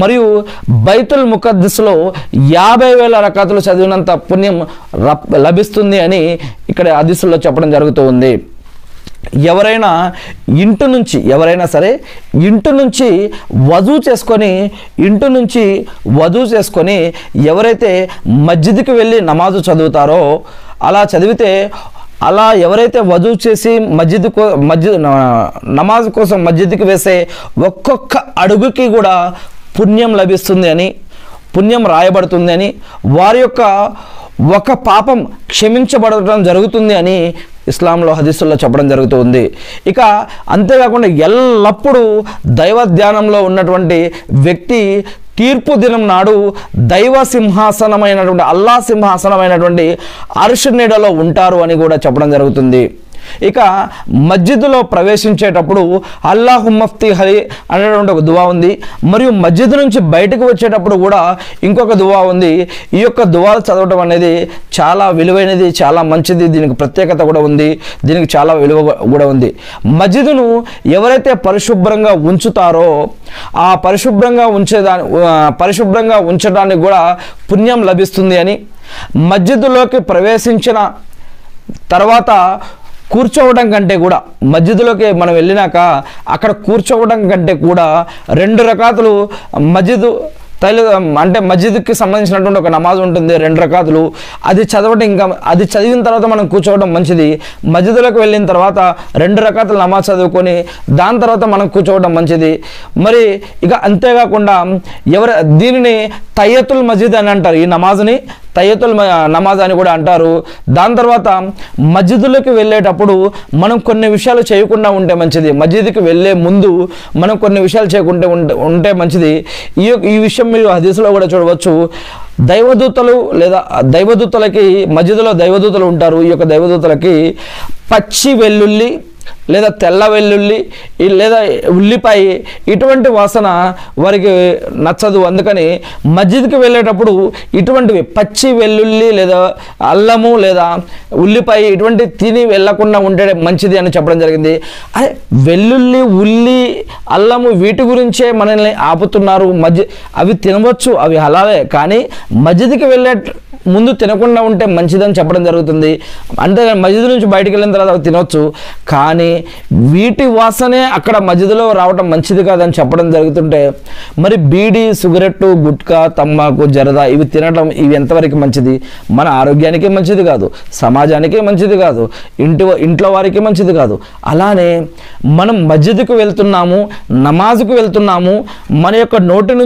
మరియు బైతుల్ ముఖద్దస్లో 50,000 రకాతులు చదివినంత పుణ్యం లభిస్తుంది అని ఇక్కడ హదీసుల్లో చెప్పడం జరుగుతూ ఉంది. ఎవరైనా సరే ఇంటి నుంచి వజూ చేసుకొని ఎవరైతే మస్జిద్కి వెళ్ళి నమాజు చదువుతారో అలా ఎవరైతే వజూ చేసి నమాజ్ కోసం మస్జిద్కి వేసే ఒక్కొక్క అడుగుకి కూడా పుణ్యం లభిస్తుంది అని, పుణ్యం రాయబడుతుంది అని, వారి యొక్క ఒక పాపం క్షమించబడటం జరుగుతుంది అని ఇస్లాంలో హదీసుల్లో చెప్పడం జరుగుతుంది. ఇక అంతేకాకుండా ఎల్లప్పుడూ దైవ ధ్యానంలో ఉన్నటువంటి వ్యక్తి తీర్పు దినం నాడు దైవ సింహాసనమైనటువంటి అల్లా సింహాసనమైనటువంటి అర్ష్ నీడలో ఉంటారు అని కూడా చెప్పడం జరుగుతుంది. ఇక మస్జిద్లో ప్రవేశించేటప్పుడు అల్లాహుమ్మఫ్తి హలి అనేటువంటి ఒక దువా ఉంది. మరియు మస్జిద్ నుంచి బయటకు వచ్చేటప్పుడు కూడా ఇంకొక దువా ఉంది. ఈ యొక్క దువాలు చదవటం అనేది చాలా విలువైనది, చాలా మంచిది. దీనికి ప్రత్యేకత కూడా ఉంది, దీనికి చాలా విలువ కూడా ఉంది. మస్జిద్ను ఎవరైతే పరిశుభ్రంగా ఉంచుతారో ఆ పరిశుభ్రంగా ఉంచడానికి కూడా పుణ్యం లభిస్తుంది అని, మస్జిద్లోకి ప్రవేశించిన తర్వాత కూర్చోవడం కంటే కూడా, మస్జిద్లోకి మనం వెళ్ళినాక అక్కడ కూర్చోవడం కంటే కూడా 2 రకాతులు అంటే మస్జిద్కి సంబంధించినటువంటి ఒక నమాజ్ ఉంటుంది, 2 రకాతులు. అది చదివిన తర్వాత మనం కూర్చోవడం మంచిది. మస్జిద్లోకి వెళ్ళిన తర్వాత 2 రకాతులు నమాజ్ చదువుకొని దాని తర్వాత మనం కూర్చోవడం మంచిది. మరి ఇక అంతేకాకుండా దీనిని తయ్యతుల్ మస్జిద్ అని అంటారు. ఈ నమాజ్ని తయ్యతుల్ నమాజ్ అని కూడా అంటారు. దాని తర్వాత మస్జిద్లోకి వెళ్ళేటప్పుడు మనం కొన్ని విషయాలు చేయకుండా ఉంటే మంచిది. మస్జిద్కి వెళ్ళే ముందు మనం కొన్ని విషయాలు చేయకుండా ఉంటే మంచిది. ఈ విషయం మీరు హదీసులో కూడా చూడవచ్చు. దైవదూతలకి మస్జిద్లో దైవదూతలు ఉంటారు. ఈ యొక్క దైవదూతలకి పచ్చి వెల్లుల్లి లేదా తెల్ల వెల్లుల్లి లేదా ఉల్లిపాయ ఇటువంటి వాసన వారికి నచ్చదు. అందుకని మస్జిద్కి వెళ్ళేటప్పుడు ఇటువంటివి పచ్చి వెల్లుల్లి లేదా అల్లము లేదా ఉల్లిపాయ ఇటువంటి తిని వెళ్ళకుండా ఉంటే మంచిది అని చెప్పడం జరిగింది. అదే వెల్లుల్లి, ఉల్లి, అల్లము వీటి గురించే మనల్ని ఆపుతున్నారు. అవి తినవచ్చు, అవి హలాలే. కానీ మస్జిద్కి వెళ్ళే ముందు తినకుండా ఉంటే మంచిదని చెప్పడం జరుగుతుంది. అంటే మస్జిద్ నుంచి బయటికి వెళ్ళిన తర్వాత అవి తినవచ్చు, కానీ వీటి వాసనే అక్కడ మస్జిద్లో రావడం మంచిది కాదని చెప్పడం జరుగుతుంటే మరి బీడీ, సిగరెట్టు, గుట్కా, తమ్మాకు, జరదా ఇవి తినడం ఇవి ఎంతవరకు మంచిది? మన ఆరోగ్యానికి మంచిది కాదు, సమాజానికి మంచిది కాదు, ఇంట్లో వారికి మంచిది కాదు. అలానే మనం మస్జిద్కు వెళ్తున్నాము, నమాజ్కు వెళ్తున్నాము, మన యొక్క నోటి నుంచి